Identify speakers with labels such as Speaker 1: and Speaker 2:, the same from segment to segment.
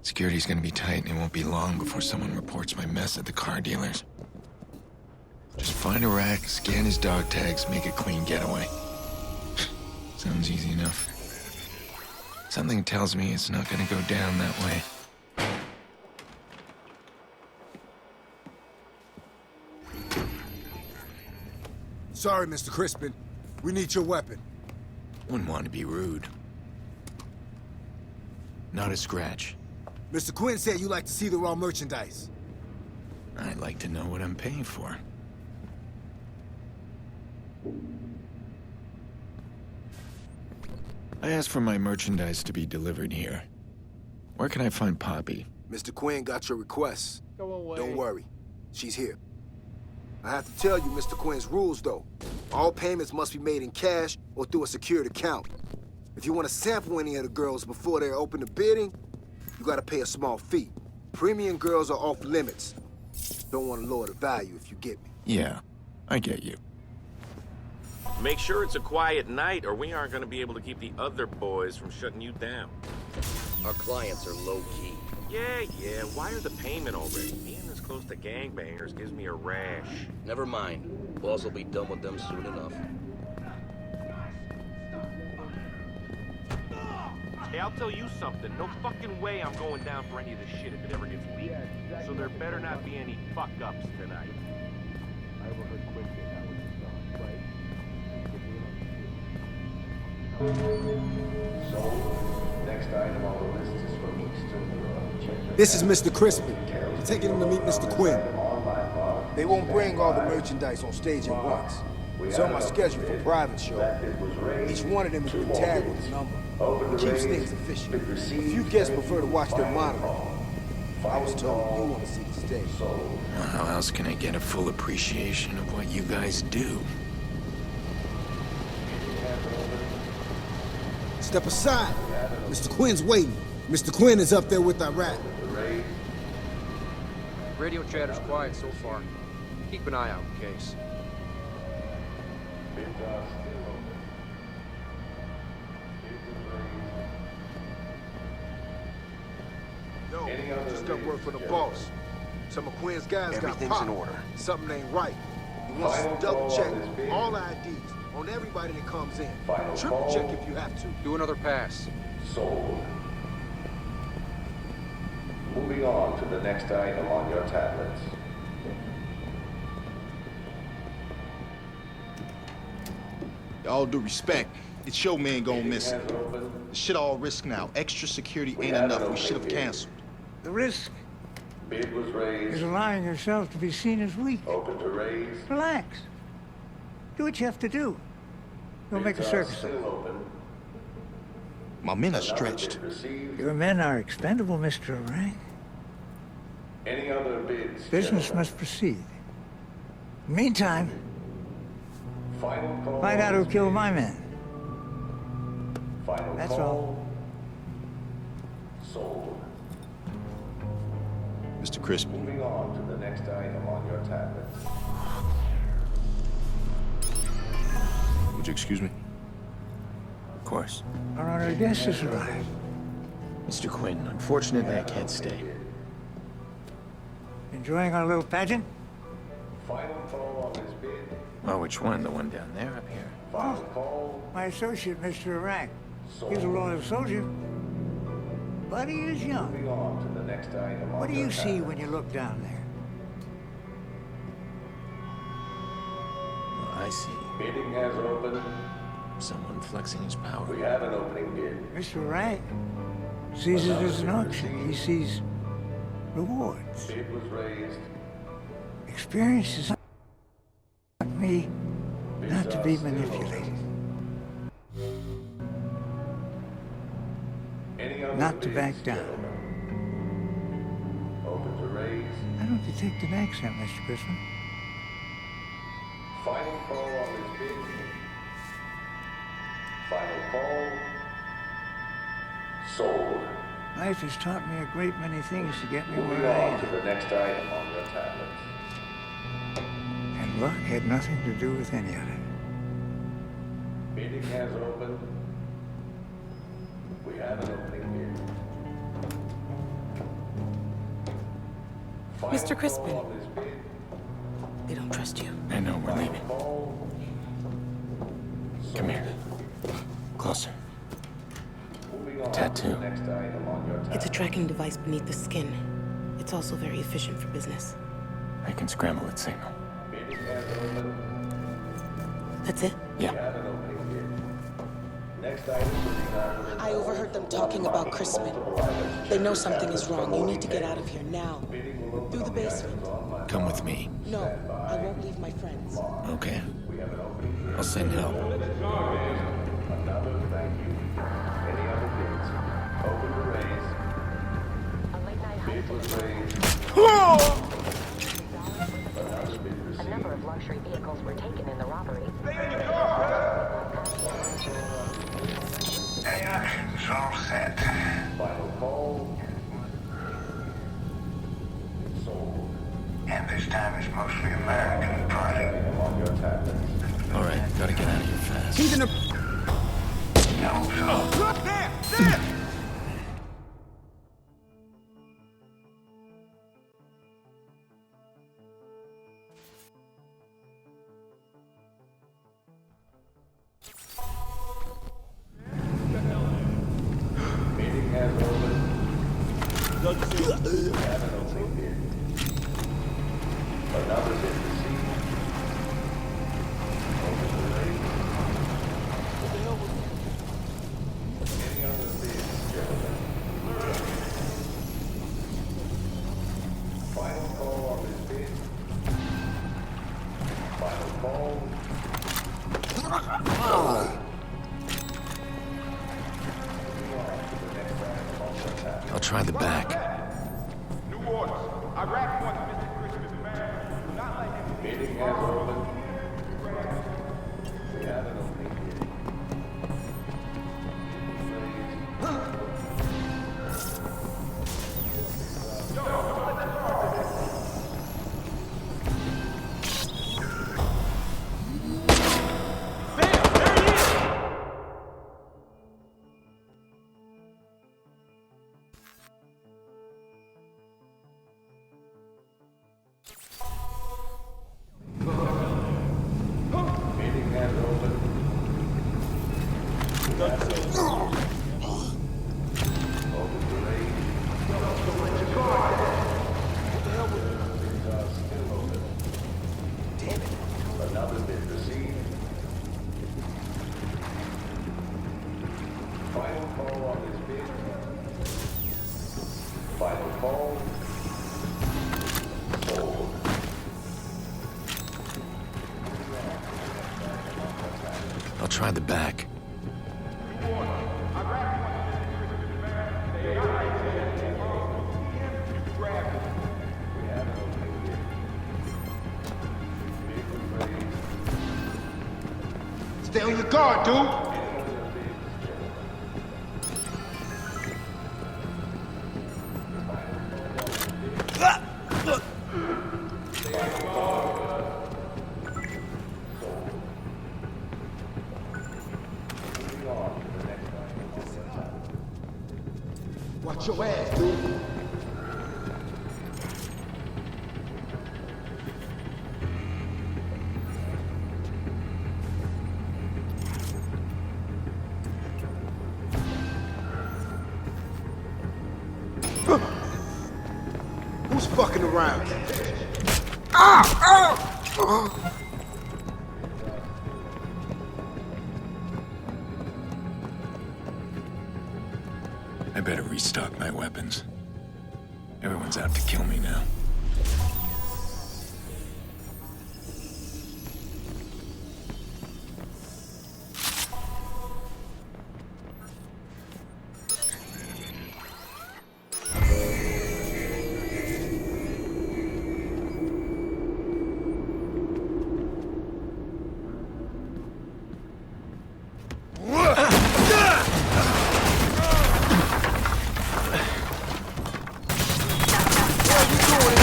Speaker 1: Security's gonna be tight, and it won't be long before someone reports my mess at the car dealers. Just find a rack, scan his dog tags, make a clean getaway. Sounds easy enough. Something tells me it's not gonna go down that way.
Speaker 2: Sorry, Mr. Crispin. We need your weapon.
Speaker 1: Wouldn't want to be rude. Not a scratch.
Speaker 2: Mr. Quinn said you like to see the raw merchandise.
Speaker 1: I'd like to know what I'm paying for. I asked for my merchandise to be delivered here. Where can I find Poppy?
Speaker 2: Mr. Quinn got your request.
Speaker 3: Go away.
Speaker 2: Don't worry. She's here. I have to tell you Mr. Quinn's rules, though. All payments must be made in cash or through a secured account. If you want to sample any of the girls before they're open to bidding, you gotta pay a small fee. Premium girls are off limits. Don't want to lower the value if you get me.
Speaker 1: Yeah, I get you.
Speaker 4: Make sure it's a quiet night, or we aren't going to be able to keep the other boys from shutting you down.
Speaker 3: Our clients are low-key.
Speaker 4: Yeah, why are the payment already? Being this close to gangbangers gives me a rash.
Speaker 3: Never mind. Boss will be done with them soon enough.
Speaker 4: Hey, I'll tell you something. No fucking way I'm going down for any of this shit if it ever gets leaked. So there better not be any fuck-ups tonight.
Speaker 5: I overheard quickly how it was done, right?
Speaker 6: So, next item on the list is from Easton.
Speaker 2: This is Mr. Crispin. I'm taking him to meet Mr. Quinn. They won't bring all the merchandise on stage at once. It's on my schedule for private show. Each one of them has been tagged with a number. It keeps things efficient. A few guests prefer to watch their monitor. I was told you want to see the stage.
Speaker 1: Well, how else can I get a full appreciation of what you guys do?
Speaker 2: Step aside. Mr. Quinn's waiting. Mr. Quinn is up there with our rat.
Speaker 7: Radio chatter's quiet so far. Keep an eye out in case.
Speaker 2: Yo, just got word from the boss. Some of Quinn's guys
Speaker 3: Everything's
Speaker 2: got
Speaker 3: in
Speaker 2: popped.
Speaker 3: order.
Speaker 2: Something ain't right. He wants us to double check all IDs on everybody that comes in. Triple check if you have to.
Speaker 7: Do another pass.
Speaker 6: Sold. Moving on to the next item on your tablets.
Speaker 8: All due respect, it's your man going missing. The shit all risk now. Extra security ain't enough. We should have canceled.
Speaker 9: The risk
Speaker 6: Bid was raised.
Speaker 9: is allowing yourself to be seen as weak.
Speaker 6: Open to raise.
Speaker 9: Relax. Do what you have to do. Don't make a circus of it.
Speaker 6: Still open.
Speaker 8: My men are stretched.
Speaker 6: Received.
Speaker 9: Your men are expendable, Mr. Rank.
Speaker 6: Any other bids?
Speaker 9: Business
Speaker 6: gentlemen?
Speaker 9: must proceed. Meantime,
Speaker 6: Final call.
Speaker 9: find out who killed my men.
Speaker 6: Final
Speaker 9: That's
Speaker 6: call.
Speaker 9: all.
Speaker 6: Sold.
Speaker 8: Mr. Crispin.
Speaker 6: Moving on to the next item on your tablets.
Speaker 8: Would you excuse me?
Speaker 1: Of course.
Speaker 9: Our honored guest has arrived.
Speaker 1: Mr. Quinn, unfortunately I can't stay.
Speaker 9: Enjoying our little pageant?
Speaker 6: Final call on this bid.
Speaker 1: Well, which one? The one down there, up here?
Speaker 6: Final call.
Speaker 9: My associate, Mr. Rank. He's a loyal soldier. But he is young.
Speaker 6: Moving on to the next item on
Speaker 9: What do
Speaker 6: your
Speaker 9: you see
Speaker 6: tablets.
Speaker 9: when you look down there?
Speaker 1: Well, I see.
Speaker 6: Bidding has opened.
Speaker 1: Someone flexing his power.
Speaker 6: We have an opening bid.
Speaker 9: Mr. Rank sees it as an auction. He sees rewards.
Speaker 6: Bid was raised.
Speaker 9: Experiences like me not to be manipulated,
Speaker 6: Any other
Speaker 9: not to
Speaker 6: bids,
Speaker 9: back down.
Speaker 6: gentlemen? Open to raise.
Speaker 9: I don't detect an accent, Mr. Crispin.
Speaker 6: Final call on this bid. Final call. Sold.
Speaker 9: Life has taught me a great many things to get me
Speaker 6: Moving
Speaker 9: where I
Speaker 6: on to
Speaker 9: am.
Speaker 6: the next item on your tablets.
Speaker 9: And luck had nothing to do with any of it.
Speaker 6: Bidding has opened. We have an opening bid.
Speaker 10: Mr. Crispin. They don't trust you.
Speaker 1: I know, we're leaving. Come here. Closer. Tattoo.
Speaker 10: It's a tracking device beneath the skin. It's also very efficient for business.
Speaker 1: I can scramble its signal.
Speaker 10: That's it?
Speaker 1: Yeah.
Speaker 10: I overheard them talking about Crispin. They know something is wrong. You need to get out of here now. Through the basement.
Speaker 1: Come with me.
Speaker 10: No, I won't leave my friends.
Speaker 1: Okay. I'll send help.
Speaker 11: A number of luxury vehicles were taken in the robbery.
Speaker 9: Action's all set. And this time it's mostly American product.
Speaker 1: All right, gotta get out of here fast.
Speaker 2: He's in the...
Speaker 9: No, so.
Speaker 2: Look there! There!
Speaker 1: I'll try the back.
Speaker 4: New orders. Iraq wants Mr. Crispin back. Do not let him
Speaker 6: Meeting has opened. We have an opening here. Meeting has opened. Open the range. Things are still open. Damn it. Another bid received. Final call on this bid. Final call. Sold.
Speaker 1: I'll try the back.
Speaker 8: Stay on your guard, dude. Watch your ass, dude.
Speaker 2: Who's fucking around?
Speaker 1: I better restock my weapons. Everyone's out to kill me now.
Speaker 2: What are you doing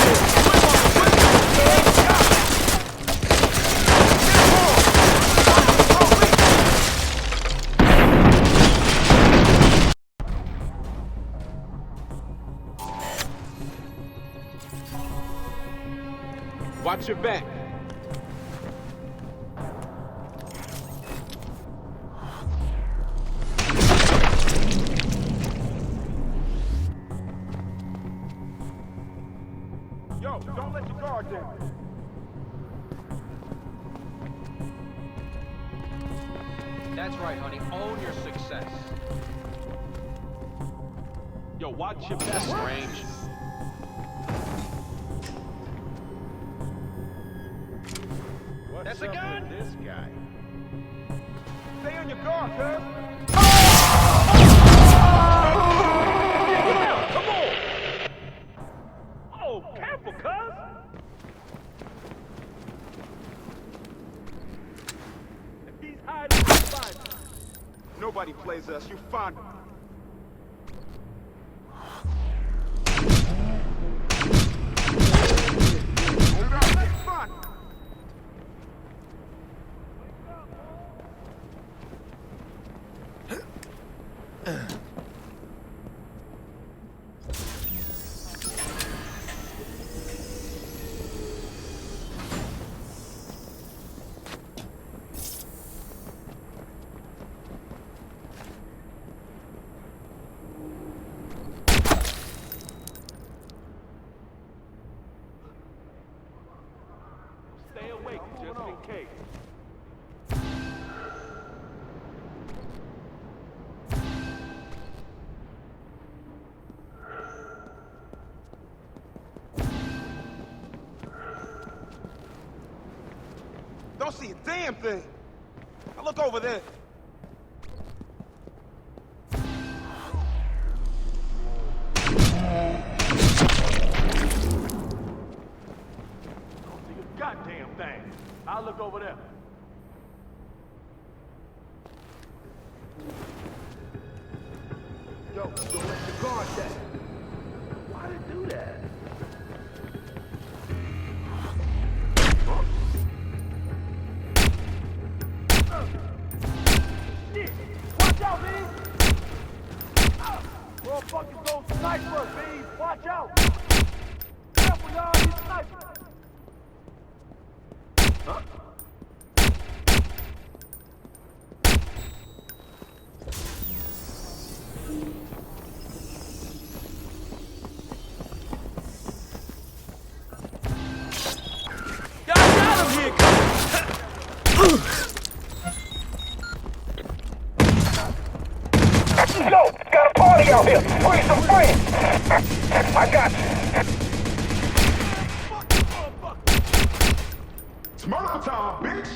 Speaker 4: Watch your back. Yo, don't let your guard down.
Speaker 7: That's right, honey. Own your success.
Speaker 4: Yo, watch your back, Strange.
Speaker 7: That's a gun!
Speaker 4: This guy. Stay on your guard, cuz. Come on! Oh, careful, cuz! If he's hiding, you find him. Nobody plays us. You find him. Let's find him. Stay awake, just in case. Don't see a damn thing. Now look over there. Don't see a goddamn thing. I'll look over there. Yo, don't let your guard down. Why did you do that? Shit! Watch out, man! Motherfuckers go sniper, man! Watch out! Careful, y'all, he's sniper! Huh? Y'all got him here,
Speaker 6: Yo, got a party out here. Bring some friends. I got you.
Speaker 4: It's murder time, bitch!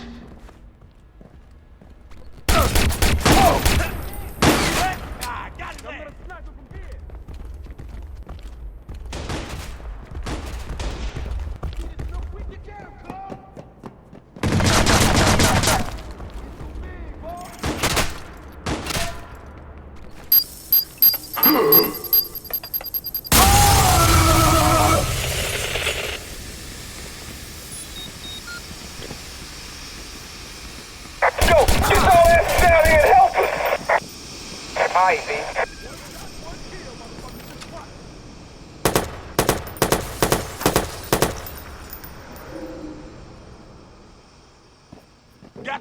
Speaker 4: Got his ass. Sniper from here. No quick to get him, Carl.
Speaker 6: Yo, get all that down here and help us. Ivy.
Speaker 4: Got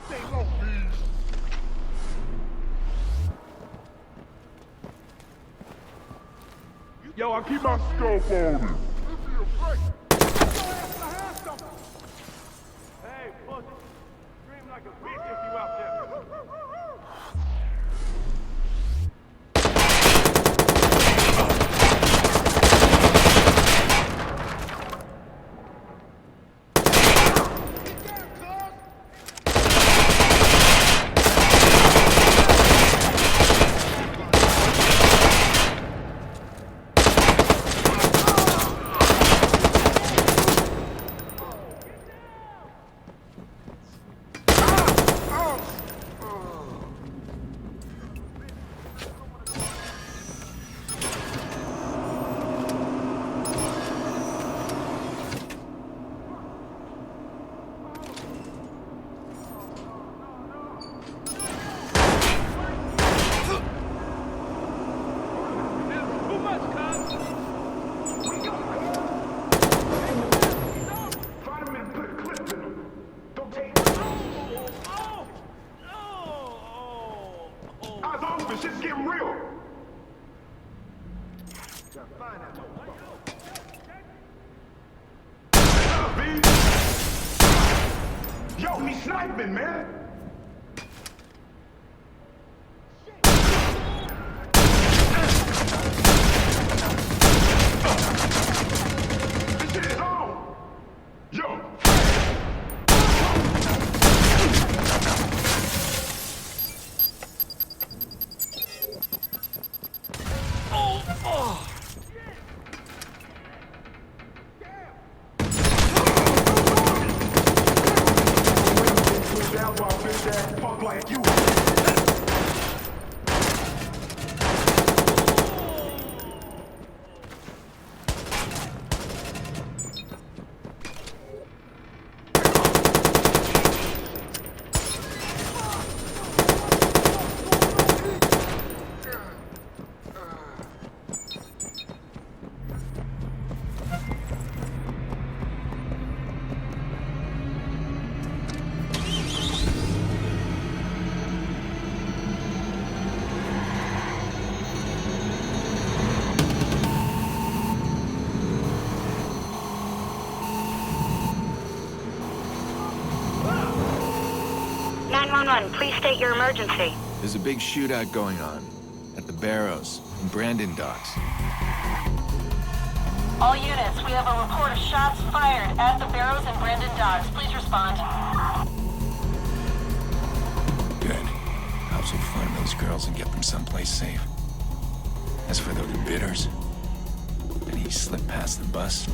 Speaker 4: Stay low, please. Yo, I keep my scope on him. Hey, pussy. Scream like a bitch if you out there.
Speaker 6: me sniping, man. This shit is on. Yo. Down by a bitch ass punk like you.
Speaker 11: Please state your emergency.
Speaker 1: There's a big shootout going on at the Barrows in Brandon Docks.
Speaker 10: All units, we have a report of shots fired at the Barrows and Brandon Docks. Please respond.
Speaker 1: Good. Cops will find those girls and get them someplace safe. As for those bidders, any slip past the bus,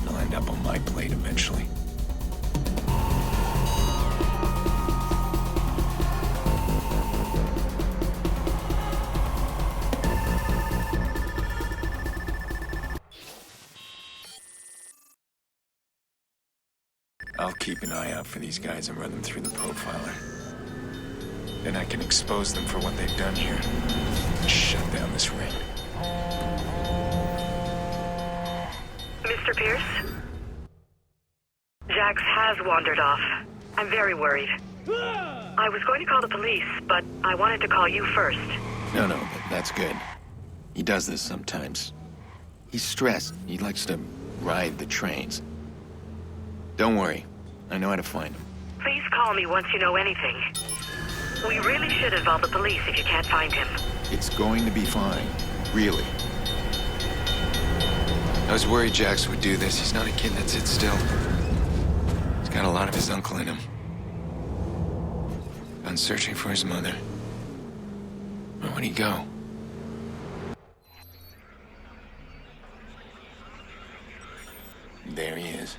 Speaker 1: they'll end up on my plate eventually. I'll keep an eye out for these guys and run them through the profiler. Then I can expose them for what they've done here and shut down this ring.
Speaker 11: Mr. Pierce? Jax has wandered off. I'm very worried. I was going to call the police, but I wanted to call you first.
Speaker 1: No, that's good. He does this sometimes. He's stressed. He likes to ride the trains. Don't worry. I know how to find him.
Speaker 11: Please call me once you know anything. We really should involve the police if you can't find him.
Speaker 1: It's going to be fine. Really. I was worried Jax would do this. He's not a kid that sits still. He's got a lot of his uncle in him. Gone searching for his mother. Where would he go? There he is.